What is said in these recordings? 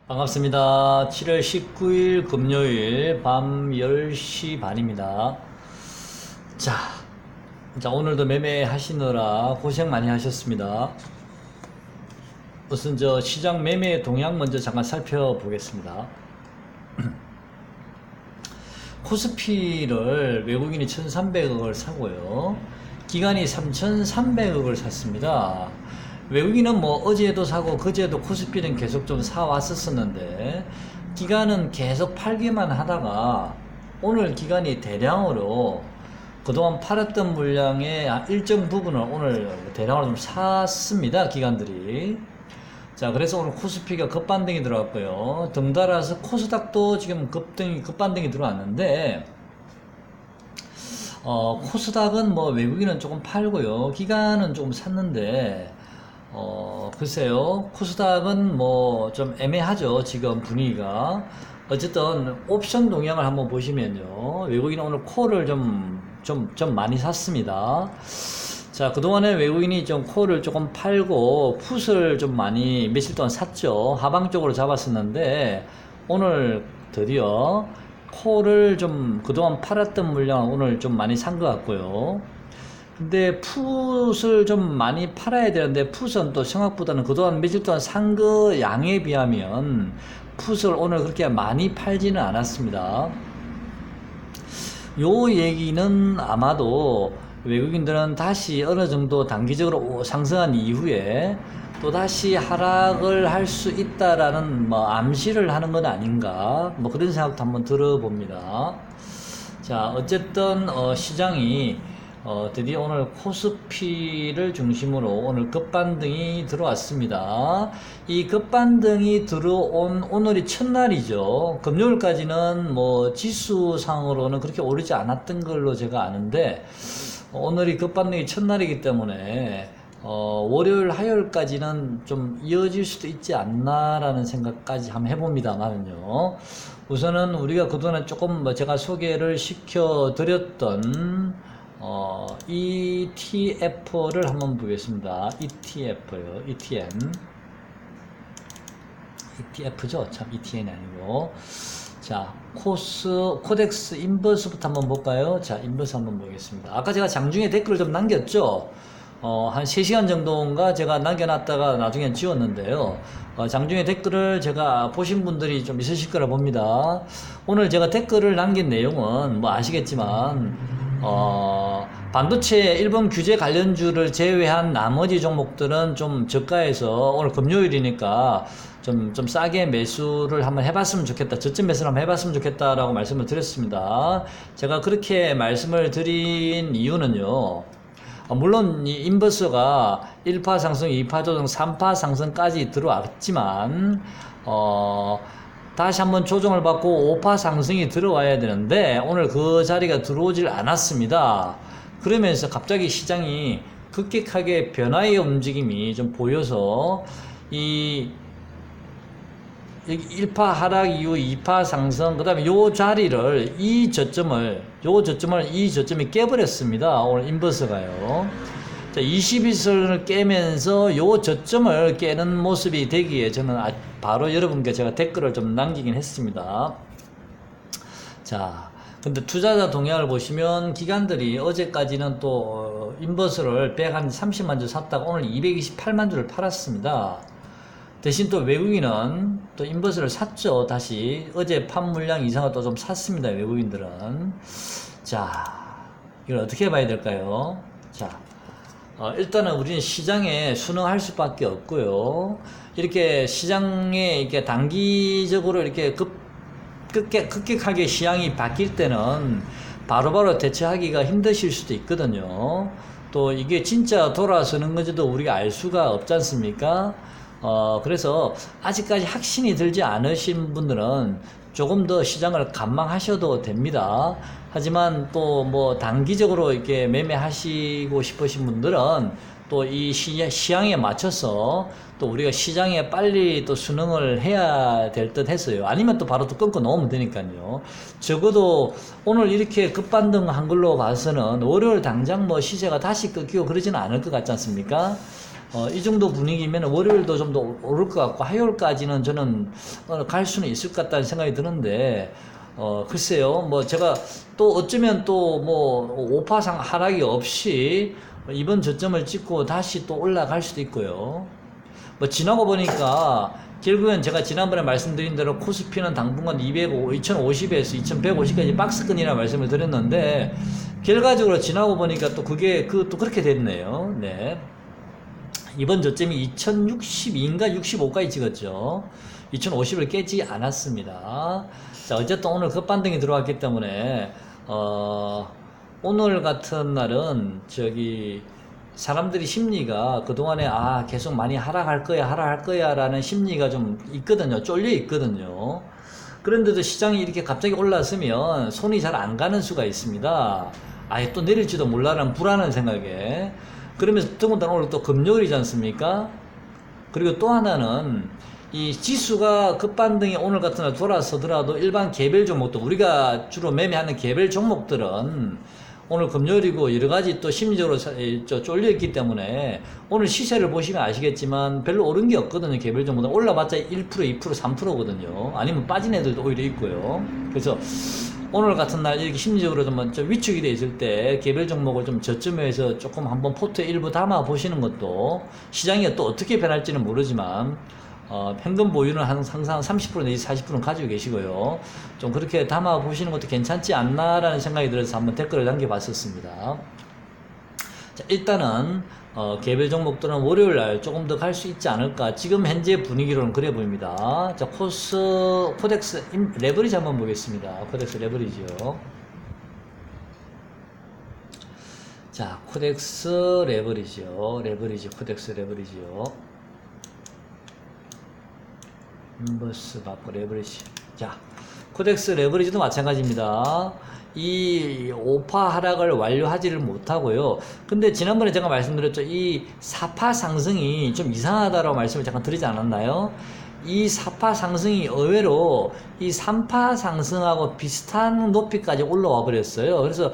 반갑습니다. 7월 19일 금요일 밤 10시 반입니다. 자, 오늘도 매매 하시느라 고생 많이 하셨습니다. 우선 시장 매매 동향 먼저 잠깐 살펴보겠습니다. 코스피를 외국인이 1,300억을 사고요. 기관이 3,300억을 샀습니다. 외국인은 어제도 사고 그제도 코스피는 계속 좀 사왔었는데 기관은 계속 팔기만 하다가 오늘 기관이 대량으로 그동안 팔았던 물량의 일정 부분을 오늘 대량으로 좀 샀습니다. 기관들이. 자, 그래서 오늘 코스피가 급반등이 들어왔고요. 덩달아서 코스닥도 지금 급반등이 들어왔는데, 코스닥은 외국인은 조금 팔고요. 기관은 조금 샀는데, 글쎄요. 코스닥은 좀 애매하죠. 지금 분위기가. 어쨌든, 옵션 동향을 한번 보시면요. 외국인은 오늘 콜을 좀 많이 샀습니다. 자, 그동안에 외국인이 좀 콜을 조금 팔고 풋을 좀 많이 며칠 동안 샀죠. 하방 쪽으로 잡았었는데 오늘 드디어 콜을 좀 그동안 팔았던 물량 오늘 좀 많이 산 것 같고요. 근데 풋을 좀 많이 팔아야 되는데 풋은 또 생각보다는 그동안 며칠 동안 산 그 양에 비하면 풋을 오늘 그렇게 많이 팔지는 않았습니다. 요 얘기는 아마도 외국인들은 다시 어느 정도 단기적으로 상승한 이후에 또 다시 하락을 할 수 있다라는 암시를 하는 건 아닌가 그런 생각도 한번 들어봅니다. 자, 어쨌든 시장이 드디어 오늘 코스피를 중심으로 오늘 급반등이 들어왔습니다. 이 급반등이 들어온 오늘이 첫날이죠. 금요일까지는 지수상으로는 그렇게 오르지 않았던 걸로 제가 아는데 오늘이 급반등이 첫날이기 때문에 월요일, 화요일까지는 좀 이어질 수도 있지 않나라는 생각까지 한번 해봅니다만은요. 우선은 우리가 그동안 조금 제가 소개를 시켜드렸던 ETF를 한번 보겠습니다. ETF요. ETN. ETF죠. 참 ETN이 아니고. 자, 코덱스 인버스부터 한번 볼까요? 자, 인버스 한번 보겠습니다. 아까 제가 장중에 댓글을 좀 남겼죠? 한 3시간 정도인가 제가 남겨놨다가 나중엔 지웠는데요. 장중에 댓글을 제가 보신 분들이 좀 있으실 거라 봅니다. 오늘 제가 댓글을 남긴 내용은 아시겠지만, 반도체 일본 규제 관련주를 제외한 나머지 종목들은 좀 저가에서 오늘 금요일이니까 좀 싸게 매수를 한번 해봤으면 좋겠다. 저점 매수를 한번 해봤으면 좋겠다라고 말씀을 드렸습니다. 제가 그렇게 말씀을 드린 이유는요. 물론 이 인버스가 1파 상승, 2파 조정, 3파 상승까지 들어왔지만 다시 한번 조정을 받고 5파 상승이 들어와야 되는데 오늘 그 자리가 들어오질 않았습니다. 그러면서 갑자기 시장이 급격하게 변화의 움직임이 좀 보여서 이 1파 하락 이후 2파 상승, 그 다음에 요 자리를, 이 저점이 깨버렸습니다. 오늘 인버스가요. 자, 21선을 깨면서 요 저점을 깨는 모습이 되기에 저는 바로 여러분께 제가 댓글을 좀 남기긴 했습니다. 자, 근데 투자자 동향을 보시면 기관들이 어제까지는 또 인버스를 130만 주 샀다가 오늘 228만 주를 팔았습니다. 대신 또 외국인은 또 인버스를 샀죠. 다시 어제 판 물량 이상을 또 좀 샀습니다. 외국인들은. 자, 이걸 어떻게 봐야 될까요? 자, 일단은 우리는 시장에 순응할 수밖에 없고요. 이렇게 시장에 이렇게 단기적으로 이렇게 급격하게 시장이 바뀔 때는 바로바로 대처하기가 힘드실 수도 있거든요. 또 이게 진짜 돌아서는 건지도 우리가 알 수가 없지 않습니까? 그래서 아직까지 확신이 들지 않으신 분들은 조금 더 시장을 관망하셔도 됩니다. 하지만 또 단기적으로 이렇게 매매하시고 싶으신 분들은 또 이 시장에 맞춰서 또 우리가 시장에 빨리 또 순응을 해야 될 듯 했어요. 아니면 또 바로 또 끊고 놓으면 되니까요. 적어도 오늘 이렇게 급반등 한 걸로 봐서는 월요일 당장 시세가 다시 끊기고 그러지는 않을 것 같지 않습니까? 이 정도 분위기면 월요일도 좀 더 오를 것 같고 화요일까지는 저는 갈 수는 있을 것 같다는 생각이 드는데 글쎄요 뭐 제가 또 어쩌면 또 뭐 5파상 하락이 없이 이번 저점을 찍고 다시 또 올라갈 수도 있고요. 뭐 지나고 보니까 결국엔 제가 지난번에 말씀드린 대로 코스피는 당분간 2050에서 2150까지 박스권이라 말씀을 드렸는데 결과적으로 지나고 보니까 또 그게 또 그렇게 됐네요. 네. 이번 저점이 2062인가 65까지 찍었죠. 2050을 깨지 않았습니다. 자, 어쨌든 오늘 급반등이 들어왔기 때문에 오늘 같은 날은 사람들이 심리가 그동안에 계속 많이 하락할 거야 라는 심리가 좀 있거든요. 쫄려 있거든요. 그런데도 시장이 이렇게 갑자기 올랐으면 손이 잘 안 가는 수가 있습니다. 아예 또 내릴지도 몰라라는 불안한 생각에. 그러면서 더군다나 오늘 또 금요일이지 않습니까? 그리고 또 하나는 이 지수가 급반등이 오늘 같은 날 돌아서더라도 일반 개별 종목도 우리가 주로 매매하는 개별 종목들은 오늘 금요일이고 여러가지 또 심리적으로 쫄려있기 때문에 오늘 시세를 보시면 아시겠지만 별로 오른 게 없거든요. 개별 종목은 올라봤자 1%, 2%, 3%거든요. 아니면 빠진 애들도 오히려 있고요. 그래서 오늘 같은 날 이렇게 심리적으로 좀 위축이 돼 있을 때 개별 종목을 좀 저점에서 조금 한번 포트에 일부 담아 보시는 것도 시장이 또 어떻게 변할지는 모르지만 현금 보유는 항상 30% 내지 40%는 가지고 계시고요. 좀 그렇게 담아 보시는 것도 괜찮지 않나라는 생각이 들어서 한번 댓글을 남겨봤었습니다. 자, 일단은 개별 종목들은 월요일 날 조금 더 갈 수 있지 않을까. 지금 현재 분위기로는 그래 보입니다. 자, 코덱스 레버리지 한번 보겠습니다. 코덱스 레버리지요. 자, 코덱스 레버리지요. 코덱스 레버리지요. 인버스 받고 레버리지. 자, 코덱스 레버리지도 마찬가지입니다. 이 5파 하락을 완료하지를 못하고요. 근데 지난번에 제가 말씀드렸죠. 이 4파 상승이 좀 이상하다라고 말씀을 잠깐 드리지 않았나요? 이 4파 상승이 의외로 이 3파 상승하고 비슷한 높이까지 올라와 버렸어요. 그래서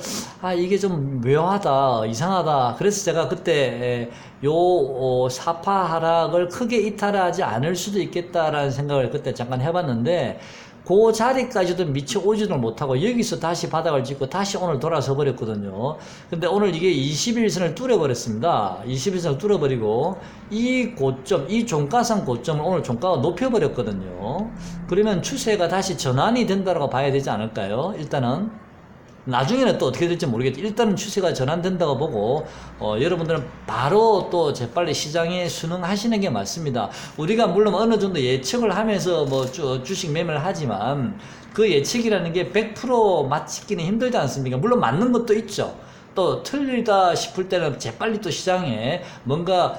이게 좀 묘하다, 이상하다. 그래서 제가 그때 요 4파 하락을 크게 이탈하지 않을 수도 있겠다라는 생각을 그때 잠깐 해봤는데 그 자리까지도 미쳐 오지도 못하고 여기서 다시 바닥을 찍고 다시 오늘 돌아서 버렸거든요. 근데 오늘 이게 21선을 뚫어버렸습니다. 21선을 뚫어버리고 이 고점, 이 종가상 고점을 오늘 종가가 높여버렸거든요. 그러면 추세가 다시 전환이 된다고 봐야 되지 않을까요? 일단은 나중에는 또 어떻게 될지 모르겠지. 일단은 추세가 전환된다고 보고 여러분들은 바로 또 재빨리 시장에 순응하시는 게 맞습니다. 우리가 물론 어느 정도 예측을 하면서 뭐 주식 매매를 하지만 그 예측이라는 게 100% 맞히기는 힘들지 않습니까? 물론 맞는 것도 있죠. 또 틀리다 싶을 때는 재빨리 또 시장에 뭔가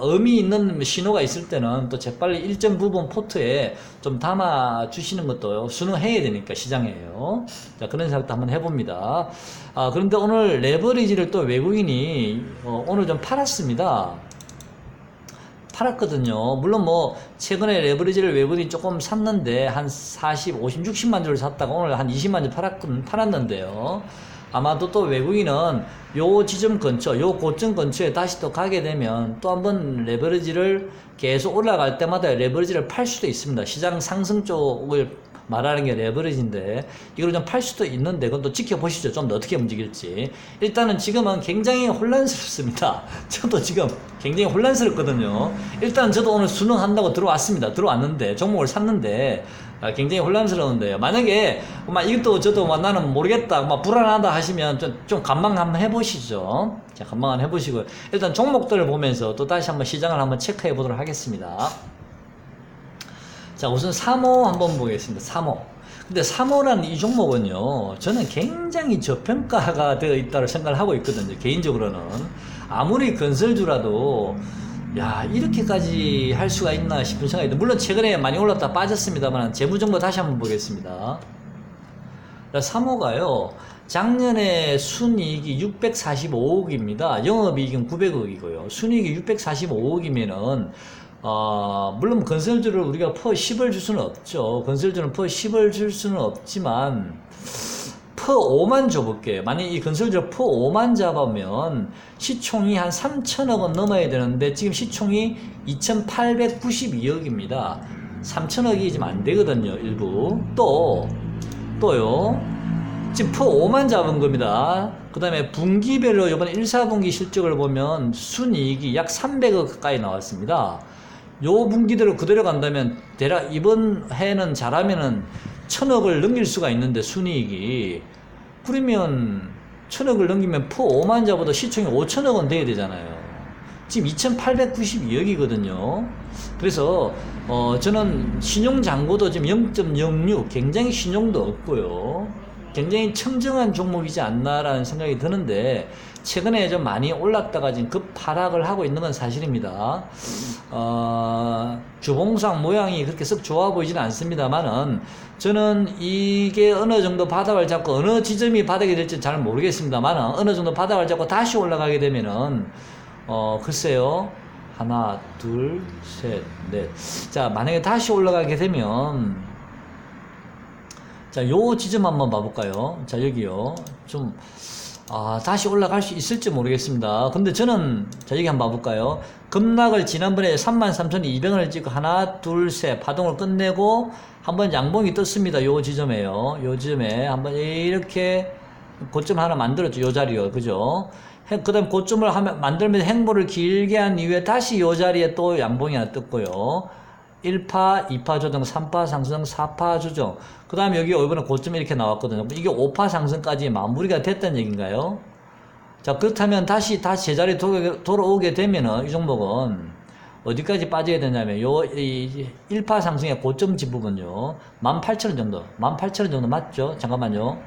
의미 있는 신호가 있을 때는 또 재빨리 일정 부분 포트에 좀 담아 주시는 것도 순응해야 되니까 시장에요. 자, 그런 생각도 한번 해봅니다. 그런데 오늘 레버리지를 또 외국인이 오늘 좀 팔았습니다. 팔았거든요. 물론 뭐 최근에 레버리지를 외국인이 조금 샀는데 한 40, 50, 60만 주를 샀다가 오늘 한 20만 주 팔았는데요. 아마도 또 외국인은 요 지점 근처, 요 고점 근처에 다시 또 가게 되면 또 한번 레버리지를 계속 올라갈 때마다 레버리지를 팔 수도 있습니다. 시장 상승 쪽을 말하는 게 레버리지인데 이걸 좀 팔 수도 있는데 그건 또 지켜보시죠. 좀 더 어떻게 움직일지. 일단은 지금은 굉장히 혼란스럽습니다. 저도 지금 굉장히 혼란스럽거든요. 일단 저도 오늘 순응한다고 들어왔습니다. 들어왔는데 종목을 샀는데 굉장히 혼란스러운데요. 만약에 이것도 저도 나는 모르겠다, 불안하다 하시면 좀 관망 한번 해보시죠. 자, 관망 한번 해보시고요. 일단 종목들을 보면서 또 다시 한번 시장을 한번 체크해 보도록 하겠습니다. 자, 우선 3호 한번 보겠습니다. 3호. 근데 3호라는 이 종목은요, 저는 굉장히 저평가가 되어 있다고 생각을 하고 있거든요. 개인적으로는. 아무리 건설주라도 야, 이렇게까지 할 수가 있나 싶은 생각이 듭니다. 물론 최근에 많이 올랐다 빠졌습니다만 재무정보 다시 한번 보겠습니다. 3호가요 작년에 순이익이 645억입니다. 영업이익은 900억이고요. 순이익이 645억이면은 물론 건설주를 우리가 퍼 10을 줄 수는 없죠. 건설주는 퍼 10을 줄 수는 없지만 퍼5만 줘볼게요. 만약 이 건설주를 퍼5만 잡으면 시총이 한 3천억 원 넘어야 되는데 지금 시총이 2892억입니다. 3천억이 지금 안 되거든요, 일부. 또요. 지금 퍼5만 잡은 겁니다. 그 다음에 분기별로 이번 1, 4분기 실적을 보면 순이익이 약 300억 가까이 나왔습니다. 요 분기대로 그대로 간다면 대략 이번 해는 잘하면은 1000억을 넘길 수가 있는데 순이익이 그러면 1000억을 넘기면 퍼5만 잡아도 시총이 5천억 원 돼야 되잖아요. 지금 2892억이거든요. 그래서 저는 신용잔고도 지금 0.06 굉장히 신용도 없고요. 굉장히 청정한 종목이지 않나라는 생각이 드는데 최근에 좀 많이 올랐다가 지금 급하락을 하고 있는 건 사실입니다. 주봉상 모양이 그렇게 썩 좋아 보이지는 않습니다만은 저는 이게 어느 정도 바닥을 잡고 어느 지점이 바닥이 될지 잘 모르겠습니다만은 어느 정도 바닥을 잡고 다시 올라가게 되면은 글쎄요. 하나, 둘, 셋, 넷. 자, 만약에 다시 올라가게 되면 자, 요 지점 한번 봐볼까요? 자, 여기요. 좀, 다시 올라갈 수 있을지 모르겠습니다. 근데 저는, 자, 여기 한번 봐볼까요? 급락을 지난번에 33,200원을 찍고 하나, 둘, 셋, 파동을 끝내고 한번 양봉이 떴습니다. 요 지점에요. 요 지점에 한번 이렇게 고점 하나 만들었죠. 요 자리요. 그죠? 그 다음 고점을 만들면서 행보를 길게 한 이후에 다시 요 자리에 또 양봉이 하나 떴고요. 1파, 2파 조정, 3파 상승, 4파 조정. 그 다음에 여기 이번에 고점이 이렇게 나왔거든요. 이게 5파 상승까지 마무리가 됐다는 얘기인가요? 자, 그렇다면 다시 제자리에 돌아오게 되면은 이 종목은 어디까지 빠져야 되냐면 이 1파 상승의 고점지 부분요. 18,000원 정도. 18,000원 정도 맞죠? 잠깐만요.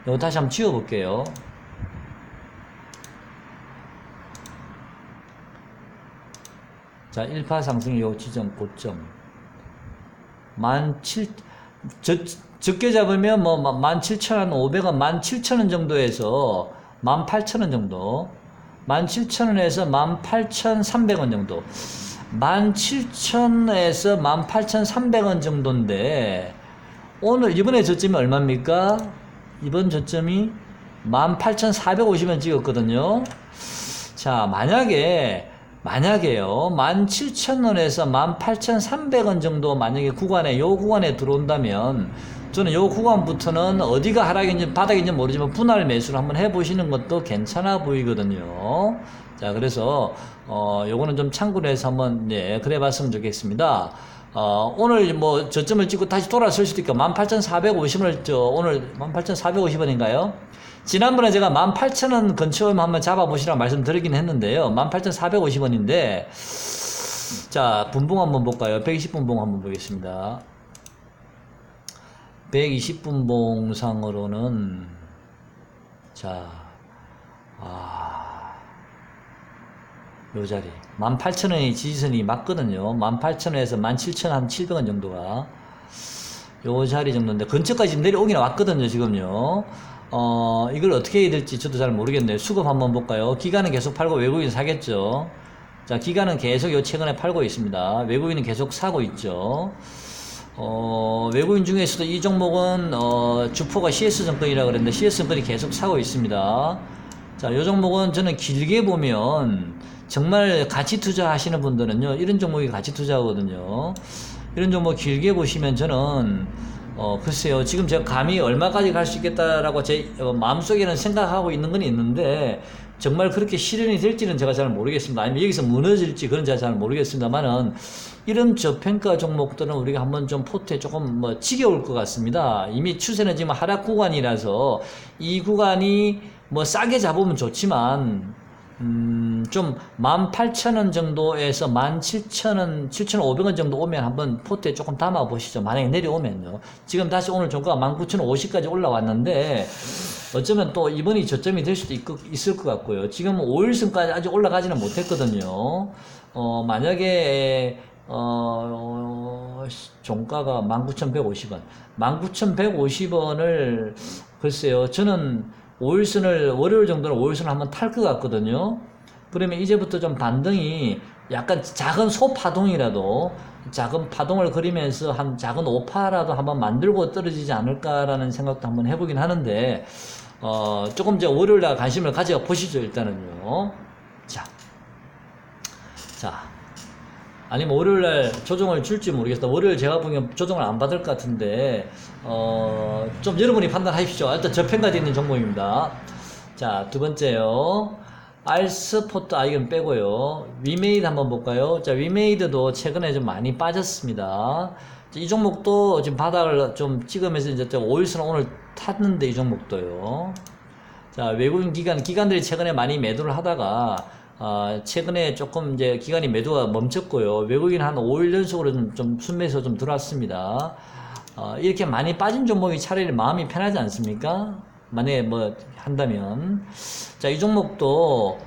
이거 다시 한번 지워볼게요. 자, 1파 상승의 요 지점 고점. 17,000, 적게 잡으면 뭐 17,500원, 17,000원 정도에서 18,000원 정도. 17,000원에서 18,300원 정도. 17,000원에서 18,300원 정도인데, 오늘 이번에 저점이 얼마입니까? 이번 저점이 18,450원 찍었거든요. 자, 만약에요, 17,000원에서 18,300원 정도 만약에 요 구간에 들어온다면, 저는 요 구간부터는 어디가 하락인지 바닥인지 모르지만 분할 매수를 한번 해보시는 것도 괜찮아 보이거든요. 자, 그래서, 요거는 좀 참고를 해서 한번, 그래 봤으면 좋겠습니다. 오늘 뭐 저점을 찍고 다시 돌아설 수도 있고, 18,450원을, 오늘 18,450원인가요? 지난번에 제가 18,000원 근처에 한번 잡아보시라고 말씀드리긴 했는데요. 18,450원인데, 자, 분봉 한번 볼까요? 120분봉 한번 보겠습니다. 120분봉상으로는, 자, 요 자리. 18,000원의 지지선이 맞거든요. 18,000원에서 17,700원 정도가. 요 자리 정도인데, 근처까지 내려오긴 왔거든요, 지금요. 이걸 어떻게 해야 될지 저도 잘 모르겠네요. 수급 한번 볼까요? 기관은 계속 팔고 외국인 사겠죠. 자, 기관은 계속 요 최근에 팔고 있습니다. 외국인은 계속 사고 있죠. 외국인 중에서도 이 종목은, 주포가 CS증권이라고 그랬는데 CS증권이 계속 사고 있습니다. 자, 요 종목은 저는 길게 보면 정말 가치 투자 하시는 분들은요, 이런 종목이 가치 투자거든요. 이런 종목 길게 보시면 저는, 글쎄요, 지금 제가 감히 얼마까지 갈 수 있겠다라고 제 마음속에는 생각하고 있는 건 있는데, 정말 그렇게 실현이 될지는 제가 잘 모르겠습니다. 아니면 여기서 무너질지 그런 제가 잘 모르겠습니다만은, 이런 저평가 종목들은 우리가 한번 좀 포트에 조금 지겨울 것 같습니다. 이미 추세는 지금 하락 구간이라서, 이 구간이 싸게 잡으면 좋지만, 좀 18,000원 정도에서 17,000원, 7,500원 정도 오면 한번 포트에 조금 담아 보시죠. 만약에 내려오면요. 지금 다시 오늘 종가가 19,050까지 올라왔는데 어쩌면 또 이번이 저점이 될 수도 있을 것 같고요. 지금 5일선까지 아직 올라가지는 못했거든요. 만약에 종가가 19,150원, 19,150원을 글쎄요. 저는 5일선을 월요일 정도는 5일선을 한번 탈 것 같거든요. 그러면 이제부터 좀 반등이 약간 작은 소파동이라도 작은 파동을 그리면서 한 작은 오파라도 한번 만들고 떨어지지 않을까라는 생각도 한번 해보긴 하는데, 조금 이제 월요일날 관심을 가져 보시죠, 일단은요. 자. 아니면 월요일날 조정을 줄지 모르겠다. 월요일 제가 보기엔 조정을 안 받을 것 같은데, 좀 여러분이 판단하십시오. 일단 저평가되어 있는 종목입니다. 자, 두 번째요. 알스포트, 이건 빼고요. 위메이드 한번 볼까요? 자, 위메이드도 최근에 좀 많이 빠졌습니다. 이 종목도 지금 바닥을 좀 찍으면서 이제 5일선 오늘 탔는데, 이 종목도요. 자, 외국인 기관들이 최근에 많이 매도를 하다가, 최근에 조금 이제 기관이 매도가 멈췄고요. 외국인 한 5일 연속으로 좀 순매수 좀 들어왔습니다. 이렇게 많이 빠진 종목이 차라리 마음이 편하지 않습니까? 만약에 뭐 한다면. 자, 이 종목도,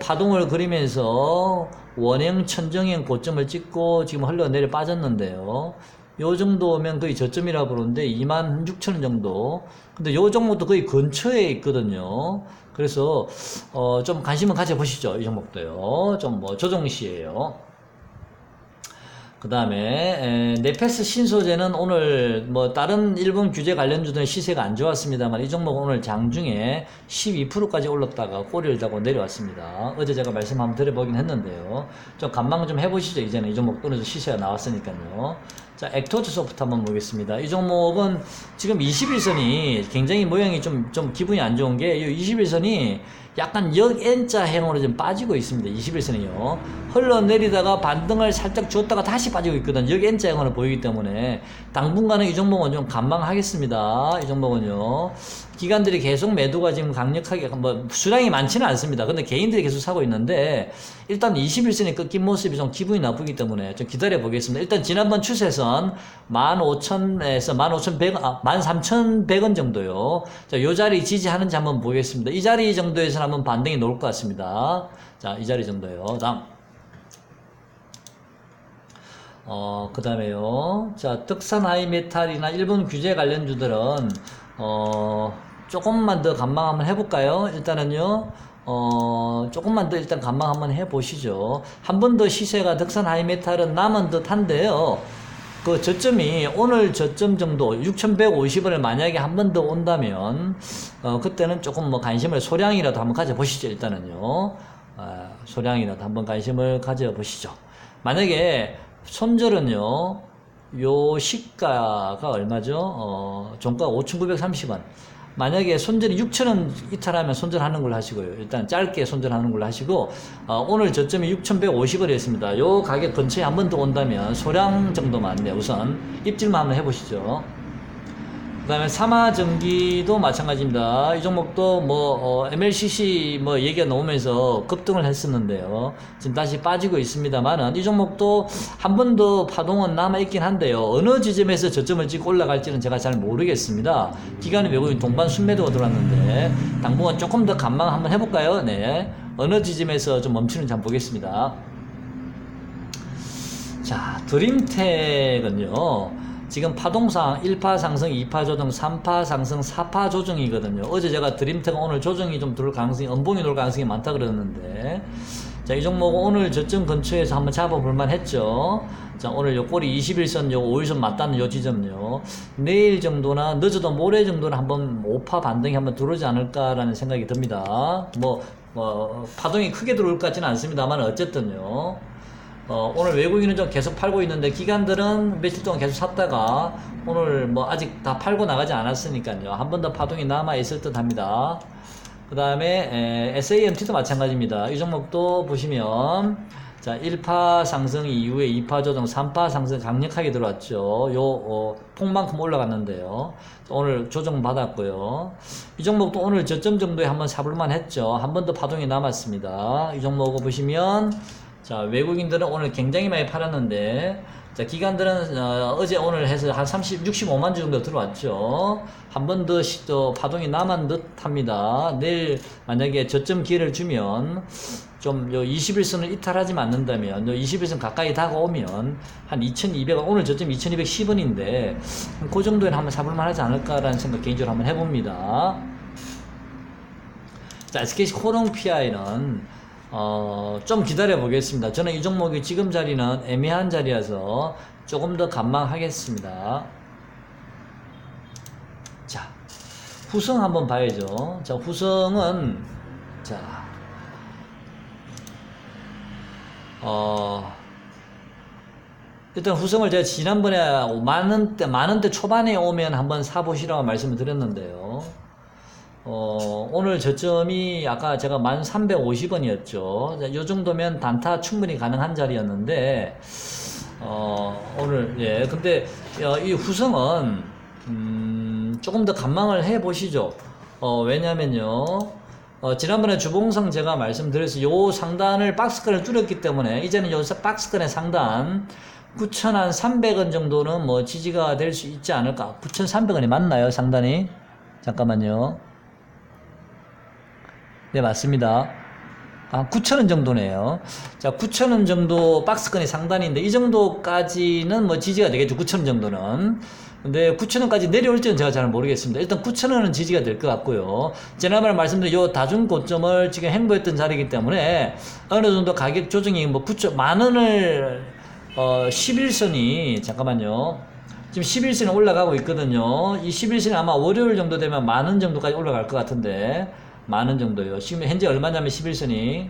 파동을 그리면서 원형 천정형 고점을 찍고 지금 흘러내려 빠졌는데요. 요 정도면 거의 저점이라 부르는데 26,000원 정도. 근데 요 종목도 거의 근처에 있거든요. 그래서 좀 관심을 가져보시죠. 이 종목도요. 좀 뭐 조정시에요. 그 다음에 네페스 신소재는 오늘 뭐 다른 일본 규제 관련주들은 시세가 안 좋았습니다만 이 종목은 오늘 장중에 12%까지 올랐다가 꼬리를 잡고 내려왔습니다. 어제 제가 말씀 한번 드려보긴 했는데요. 좀 관망 좀 해보시죠. 이제는 이 종목 어느 정도 시세가 나왔으니까요. 자, 액토즈 소프트 한번 보겠습니다. 이 종목은 지금 21선이 굉장히 모양이 좀 기분이 안 좋은 게 이 21선이 약간 역N자형으로 좀 빠지고 있습니다. 21선이요. 흘러내리다가 반등을 살짝 줬다가 다시 빠지고 있거든. 역N자형으로 보이기 때문에 당분간은 이 종목은 좀 관망하겠습니다. 이 종목은요. 기관들이 계속 매도가 지금 강력하게, 뭐 수량이 많지는 않습니다. 근데 개인들이 계속 사고 있는데 일단 21선이 꺾인 모습이 좀 기분이 나쁘기 때문에 좀 기다려 보겠습니다. 일단 지난번 추세선 15,000에서 13,100원 정도요. 자, 요 자리 지지하는지 한번 보겠습니다. 이 자리 정도에서는 한번 반등이 나올 것 같습니다. 자, 이 자리 정도요. 다음. 그 다음에요. 자, 덕산 하이메탈이나 일본 규제 관련주들은, 조금만 더 관망 한번 해볼까요? 일단은요, 조금만 더 일단 관망 한번 해보시죠. 한 번 더 시세가 덕산 하이메탈은 남은 듯 한데요. 그 저점이 오늘 저점 정도 6,150원을 만약에 한 번 더 온다면, 그때는 조금 뭐 관심을 소량이라도 한번 가져보시죠. 일단은요. 소량이라도 한번 관심을 가져보시죠. 만약에 손절은요, 요 시가가 얼마죠? 종가 5,930원. 만약에 손절이 6,000원 이탈하면 손절하는 걸로 하시고요. 일단 짧게 손절하는 걸로 하시고, 오늘 저점이 6,150원이었습니다. 요 가격 근처에 한 번 더 온다면 소량 정도만, 네, 우선 입질만 한번 해보시죠. 그 다음에 삼화전기도 마찬가지입니다. 이 종목도 뭐 MLCC 뭐 얘기가 나오면서 급등을 했었는데요. 지금 다시 빠지고 있습니다만은 이 종목도 한 번 더 파동은 남아있긴 한데요. 어느 지점에서 저점을 찍고 올라갈지는 제가 잘 모르겠습니다. 기간이 외국인 동반 순매도가 들어왔는데 당분간 조금 더 관망 한번 해볼까요? 네. 어느 지점에서 좀 멈추는지 한번 보겠습니다. 자, 드림텍은요. 지금 파동상 1파 상승, 2파 조정, 3파 상승, 4파 조정이거든요. 어제 제가 드림텍은 오늘 조정이 좀 들어올 가능성이, 음봉이 돌 가능성이 많다 그러는데, 자, 이 종목은 오늘 저점 근처에서 한번 잡아볼만 했죠. 자, 오늘 요 꼬리 21선, 요 5일선 맞닿는 요 지점요. 내일 정도나 늦어도 모레 정도는 한번 5파 반등이 한번 들어오지 않을까라는 생각이 듭니다. 파동이 크게 들어올 것 같지는 않습니다만, 어쨌든요. 오늘 외국인은 좀 계속 팔고 있는데 기관들은 며칠 동안 계속 샀다가 오늘 뭐 아직 다 팔고 나가지 않았으니까요. 한 번 더 파동이 남아 있을 듯 합니다. 그 다음에 SAMT도 마찬가지입니다. 이 종목도 보시면 자, 1파 상승 이후에 2파 조정, 3파 상승 강력하게 들어왔죠. 폭만큼 올라갔는데요. 오늘 조정 받았고요. 이 종목도 오늘 저점 정도에 한번 사볼만 했죠. 한 번 더 파동이 남았습니다. 이 종목을 보시면 자, 외국인들은 오늘 굉장히 많이 팔았는데, 자, 기관들은 어제 오늘 해서 한 65만 주 정도 들어왔죠. 한 번 더 파동이 남은 듯 합니다. 내일 만약에 저점 기회를 주면 좀 요 21선을 이탈하지 않는다면, 요 21선 가까이 다가오면 한 2,200원, 오늘 저점 2,210원인데 그 정도에는 한번 사볼만 하지 않을까라는 생각 개인적으로 한번 해봅니다. 자, SKC 코롱 PI는 좀 기다려 보겠습니다. 저는 이 종목이 지금 자리는 애매한 자리라서 조금 더 관망하겠습니다. 자, 후성 한번 봐야죠. 자, 후성은, 자, 일단 후성을 제가 지난번에 만원대 초반에 오면 한번 사보시라고 말씀을 드렸는데요. 오늘 저점이 아까 제가 1350원이었죠. 요 정도면 단타 충분히 가능한 자리였는데, 오늘, 예. 근데, 이 후성은, 조금 더 관망을 해 보시죠. 왜냐면요. 지난번에 주봉성 제가 말씀드렸어요. 요 상단을 박스권을 뚫었기 때문에, 이제는 요 박스권의 상단, 9,300원 정도는 뭐 지지가 될 수 있지 않을까. 9,300원이 맞나요? 상단이? 잠깐만요. 네, 맞습니다. 9,000원 정도네요. 자, 9,000원 정도 박스권이 상단인데, 이 정도까지는 뭐 지지가 되겠죠. 9,000원 정도는. 근데 9,000원까지 내려올지는 제가 잘 모르겠습니다. 일단 9,000원은 지지가 될 것 같고요. 지난번에 말씀드린 요 다중 고점을 지금 행보했던 자리이기 때문에, 어느 정도 가격 조정이 뭐 10,000원을, 11선이, 잠깐만요. 지금 11선이 올라가고 있거든요. 이 11선이 아마 월요일 정도 되면 10,000원 정도까지 올라갈 것 같은데, 10,000원 정도요. 지금 현재 얼마냐면 11선이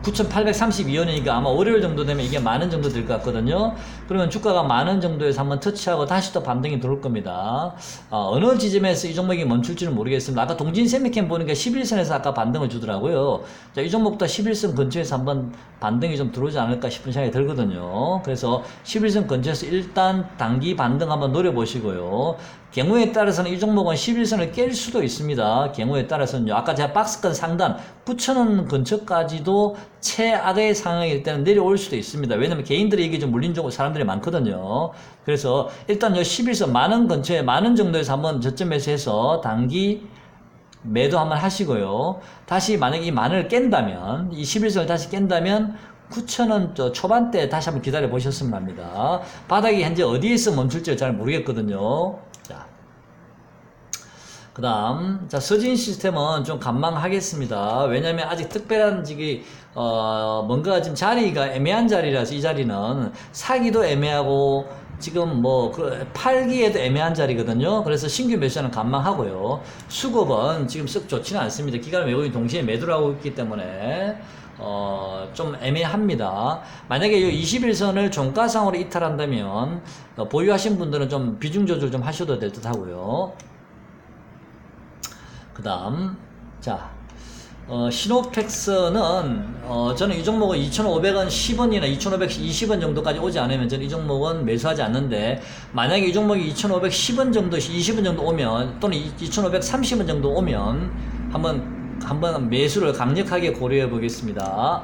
9,832원이니까 아마 월요일 정도 되면 이게 10,000원 정도 될 것 같거든요. 그러면 주가가 10,000원 정도에서 한번 터치하고 다시 또 반등이 들어올 겁니다. 어느 지점에서 이 종목이 멈출지는 모르겠습니다. 아까 동진세미캠 보니까 11선에서 아까 반등을 주더라고요. 자, 이 종목도 11선 근처에서 한번 반등이 좀 들어오지 않을까 싶은 생각이 들거든요. 그래서 11선 근처에서 일단 단기 반등 한번 노려보시고요. 경우에 따라서는 이 종목은 11선을 깰 수도 있습니다. 경우에 따라서는요. 아까 제가 박스권 상단 9,000원 근처까지도 최악의 상황일 때는 내려올 수도 있습니다. 왜냐면 개인들이 이게 좀 물린 사람들이 많거든요. 그래서 일단 요 11선 10,000원 근처에 10,000원 정도에서 한번 저점에서 해서 단기 매도 한번 하시고요. 다시 만약에 이 10,000원을 깬다면, 이 11선을 다시 깬다면 9,000원 초반대 다시 한번 기다려 보셨으면 합니다. 바닥이 현재 어디에서 멈출지 잘 모르겠거든요. 자, 그 다음, 자, 서진 시스템은 좀 관망하겠습니다. 왜냐면 아직 특별한 뭔가 지금 자리가 애매한 자리라서 이 자리는 사기도 애매하고 지금 팔기에도 애매한 자리거든요. 그래서 신규 매수는 관망하고요. 수급은 지금 썩 좋지는 않습니다. 기관 외국인 동시에 매도를 하고 있기 때문에 좀 애매합니다. 만약에 이 21선을 종가상으로 이탈한다면 보유하신 분들은 좀 비중 조절 좀 하셔도 될 듯 하고요. 그 다음, 자, 시노펙스는 저는 이 종목은 2,500원 10원이나 2,520원 정도까지 오지 않으면 저는 이 종목은 매수하지 않는데, 만약에 이 종목이 2,510원 정도, 20원 정도 오면, 또는 2,530원 정도 오면 한번 매수를 강력하게 고려해 보겠습니다.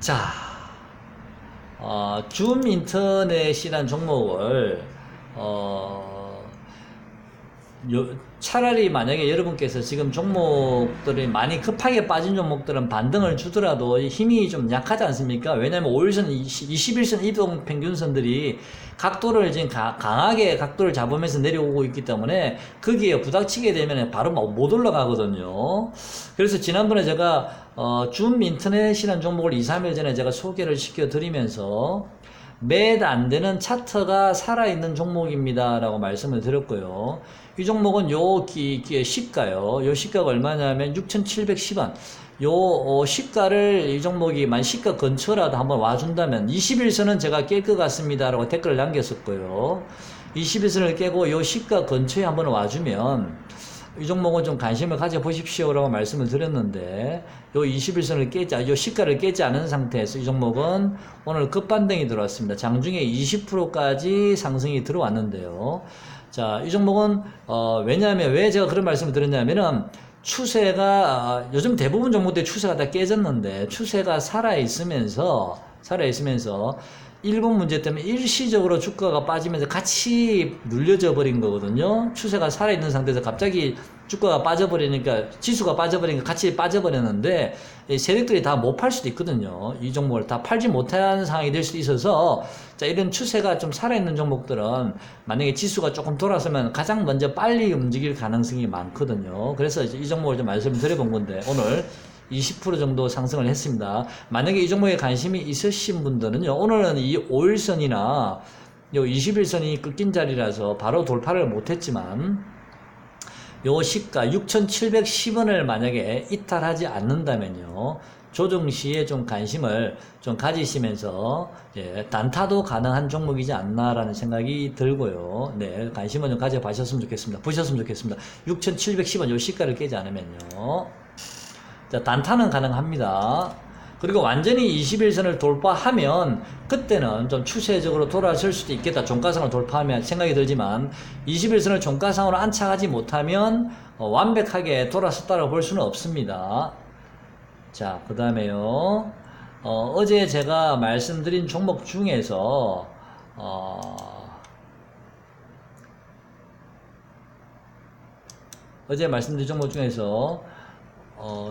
자, 줌 인터넷이란 종목을 차라리 만약에 여러분께서 지금 종목들이 많이 급하게 빠진 종목들은 반등을 주더라도 힘이 좀 약하지 않습니까? 왜냐면 5일선, 21선 이동평균선들이 각도를 지금 강하게 각도를 잡으면서 내려오고 있기 때문에 거기에 부닥치게 되면 바로 못 올라가거든요. 그래서 지난번에 제가 줌 인터넷이라는 종목을 2, 3일 전에 제가 소개를 시켜드리면서 몇 안 되는 차트가 살아있는 종목입니다 라고 말씀을 드렸고요. 이 종목은 시가요. 요 시가가 얼마냐면 6,710원. 요 시가를 이 종목이 만 시가 근처라도 한번 와준다면 21선은 제가 깰 것 같습니다 라고 댓글을 남겼었고요. 21선을 깨고 요 시가 근처에 한번 와주면 이 종목은 좀 관심을 가져보십시오 라고 말씀을 드렸는데, 요 21선을 요 시가를 깨지 않은 상태에서 이 종목은 오늘 급반등이 들어왔습니다. 장중에 20%까지 상승이 들어왔는데요. 자, 이 종목은, 왜냐하면 왜 제가 그런 말씀을 드렸냐면은, 추세가, 요즘 대부분 종목들의 추세가 다 깨졌는데, 추세가 살아있으면서 살아있으면서 일본 문제 때문에 일시적으로 주가가 빠지면서 같이 눌려져 버린 거거든요. 추세가 살아있는 상태에서 갑자기 주가가 빠져버리니까, 지수가 빠져버리니까 같이 빠져버렸는데, 세력들이 다 못 팔 수도 있거든요. 이 종목을 다 팔지 못하는 상황이 될 수도 있어서, 자, 이런 추세가 좀 살아있는 종목들은 만약에 지수가 조금 돌아서면 가장 먼저 빨리 움직일 가능성이 많거든요. 그래서 이제 이 종목을 좀 말씀을 드려본 건데, 오늘 20% 정도 상승을 했습니다. 만약에 이 종목에 관심이 있으신 분들은요, 오늘은 이 5일선이나 요 21선이 꺾인 자리라서 바로 돌파를 못했지만, 요 시가 6,710원을 만약에 이탈하지 않는다면요, 조정 시에 좀 관심을 좀 가지시면서, 예, 단타도 가능한 종목이지 않나라는 생각이 들고요. 네, 관심을 좀 가져보셨으면 좋겠습니다. 보셨으면 좋겠습니다. 6,710원 요 시가를 깨지 않으면요. 자, 단타는 가능합니다. 그리고 완전히 21선을 돌파하면 그때는 좀 추세적으로 돌아설 수도 있겠다. 종가상을 돌파하면 생각이 들지만 21선을 종가상으로 안착하지 못하면 완벽하게 돌아섰다고 볼 수는 없습니다. 자, 그 다음에요. 어제 제가 말씀드린 종목 중에서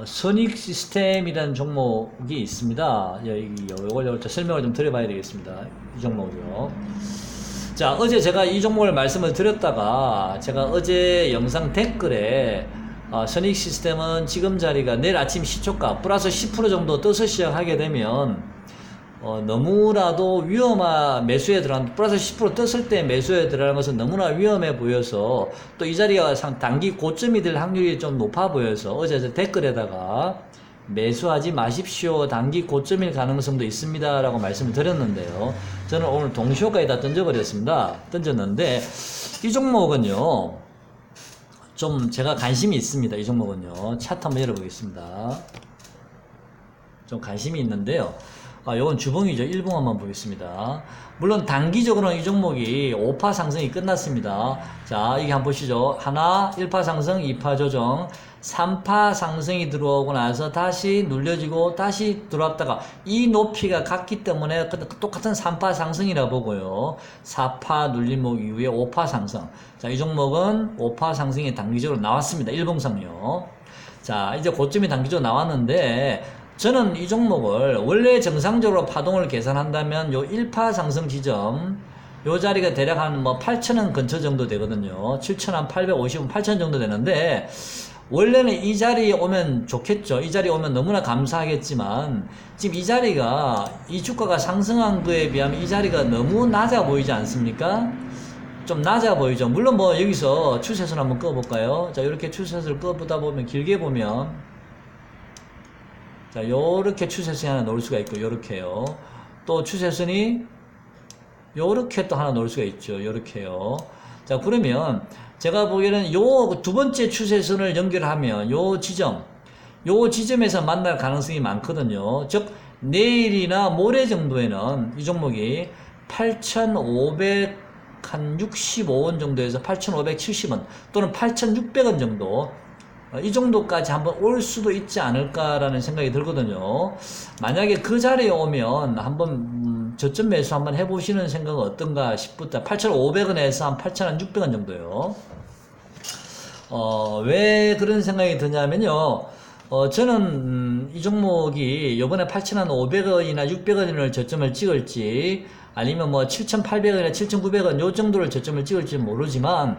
선익 시스템이라는 종목이 있습니다. 이걸 설명을 좀 드려봐야 되겠습니다. 이 종목이요. 자, 어제 제가 이 종목을 말씀을 드렸다가, 제가 어제 영상 댓글에, 선익 시스템은 지금 자리가 내일 아침 시초가 플러스 10% 정도 떠서 시작하게 되면, 너무나도 매수에 들어간, 플러스 10% 떴을 때 매수에 들어가는 것은 너무나 위험해 보여서, 또 이 자리가 단기 고점이 될 확률이 좀 높아 보여서, 어제 댓글에다가 매수하지 마십시오. 단기 고점일 가능성도 있습니다. 라고 말씀을 드렸는데요. 저는 오늘 동시효과에다 던졌는데, 이 종목은요, 좀 제가 관심이 있습니다. 이 종목은요. 차트 한번 열어보겠습니다. 좀 관심이 있는데요. 요건 주봉이죠. 1봉 한번 보겠습니다. 물론 단기적으로는 이 종목이 5파 상승이 끝났습니다. 자, 이게 한번 보시죠. 1파 상승, 2파 조정, 3파 상승이 들어오고 나서 다시 눌려지고 다시 들어왔다가 이 높이가 같기 때문에 똑같은 3파 상승이라 보고요. 4파 눌림목 이후에 5파 상승. 자, 이 종목은 5파 상승이 단기적으로 나왔습니다. 1봉상요. 자, 이제 고점이 단기적으로 나왔는데, 저는 이 종목을 원래 정상적으로 파동을 계산한다면 요 1파 상승 지점, 요 자리가 대략 한 8,000원 근처 정도 되거든요. 7,850원, 8,000원 정도 되는데, 원래는 이 자리에 오면 좋겠죠. 이 자리에 오면 너무나 감사하겠지만, 지금 이 자리가, 이 주가가 상승한 거에 비하면 이 자리가 너무 낮아 보이지 않습니까? 좀 낮아 보이죠. 물론 여기서 추세선 한번 꺼볼까요? 자, 이렇게 추세선을 꺼보다 보면, 길게 보면, 자, 요렇게 추세선이 하나 놓을 수가 있고, 요렇게요. 또 추세선이 요렇게 또 하나 놓을 수가 있죠. 요렇게요. 자, 그러면 제가 보기에는 요 두 번째 추세선을 연결하면 요 지점에서 만날 가능성이 많거든요. 즉, 내일이나 모레 정도에는 이 종목이 8,565원 정도에서 8,570원 또는 8,600원 정도, 이 정도까지 한번 올 수도 있지 않을까라는 생각이 들거든요. 만약에 그 자리에 오면 한번 저점 매수 한번 해보시는 생각은 어떤가 싶다. 8,500원에서 한 8,600원 정도요. 왜 그런 생각이 드냐면요. 저는 이 종목이 요번에 8,500원이나 600원을 저점을 찍을지, 아니면 7,800원이나 7,900원 요 정도를 저점을 찍을지 모르지만,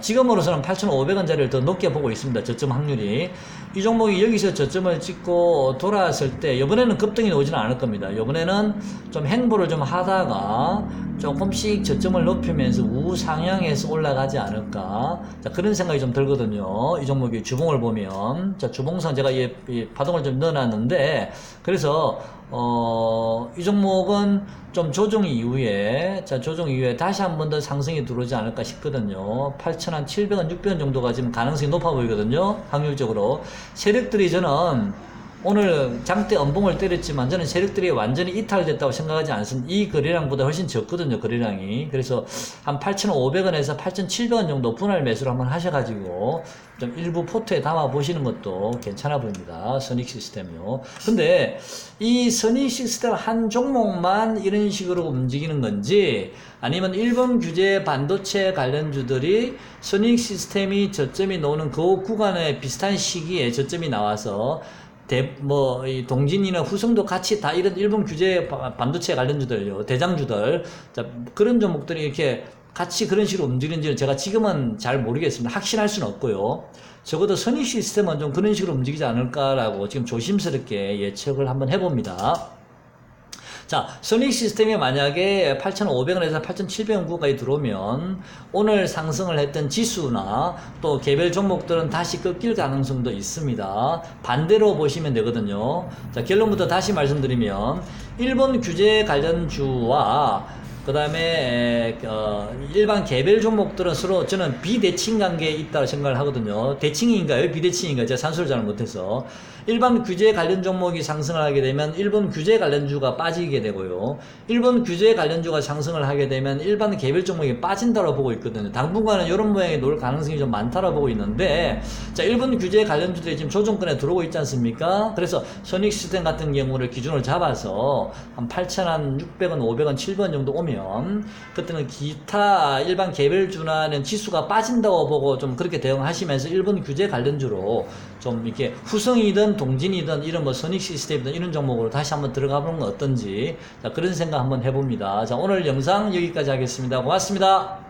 지금으로서는 8,500원짜리를 더 높게 보고 있습니다. 저점 확률이. 이 종목이 여기서 저점을 찍고 돌아왔을 때, 이번에는 급등이 오지는 않을 겁니다. 이번에는 좀 행보를 좀 하다가 조금씩 저점을 높이면서 우상향해서 올라가지 않을까. 자, 그런 생각이 좀 들거든요. 이 종목이 주봉을 보면. 자, 주봉상 제가 이 파동을 좀 넣어놨는데, 그래서, 이 종목은 좀 조정 이후에 다시 한 번 더 상승이 들어오지 않을까 싶거든요. 8,700원, 600원 정도가 지금 가능성이 높아 보이거든요. 확률적으로. 세력들이 저는, 오늘 장대 엄봉을 때렸지만 저는 세력들이 완전히 이탈됐다고 생각하지 않습니다. 이 거래량보다 훨씬 적거든요, 거래량이. 그래서 한 8,500원에서 8,700원 정도 분할 매수를 한번 하셔가지고 좀 일부 포트에 담아 보시는 것도 괜찮아 보입니다. 선익 시스템이요. 근데 이 선익 시스템 한 종목만 이런 식으로 움직이는 건지 아니면 일본 규제 반도체 관련주들이 선익 시스템이 저점이 나오는 그 구간에 비슷한 시기에 저점이 나와서 이 동진이나 후성도 같이 다 이런 일본 규제 반도체 관련주들요, 대장주들, 자, 그런 종목들이 이렇게 같이 그런 식으로 움직이는지는 제가 지금은 잘 모르겠습니다. 확신할 수는 없고요. 적어도 선익 시스템은 좀 그런 식으로 움직이지 않을까라고 지금 조심스럽게 예측을 한번 해봅니다. 자, 선익 시스템이 만약에 8,500원에서 8,700원 구간까지 들어오면 오늘 상승을 했던 지수나 또 개별 종목들은 다시 꺾일 가능성도 있습니다. 반대로 보시면 되거든요. 자, 결론부터 다시 말씀드리면 일본 규제 관련주와 그 다음에 일반 개별 종목들은 서로 저는 비대칭 관계에 있다고 생각을 하거든요. 대칭인가요? 비대칭인가요? 제가 산수를 잘 못해서. 일반 규제 관련 종목이 상승을 하게 되면 일본 규제 관련주가 빠지게 되고요. 일본 규제 관련주가 상승을 하게 되면 일반 개별 종목이 빠진다고 보고 있거든요. 당분간은 이런 모양이 놓을 가능성이 좀 많다고 보고 있는데, 자, 일본 규제 관련주들이 지금 조정권에 들어오고 있지 않습니까? 그래서 선익 시스템 같은 경우를 기준을 잡아서 한 8,600원, 500원, 700원 정도 오면 그때는 기타 일반 개별주나는 지수가 빠진다고 보고 좀 그렇게 대응하시면서 일본 규제 관련주로 좀 이렇게 후성이든 동진이든 이런 뭐 선익 시스템이든 이런 종목으로 다시 한번 들어가 보는 건 어떤지, 자, 그런 생각 한번 해봅니다. 자, 오늘 영상 여기까지 하겠습니다. 고맙습니다.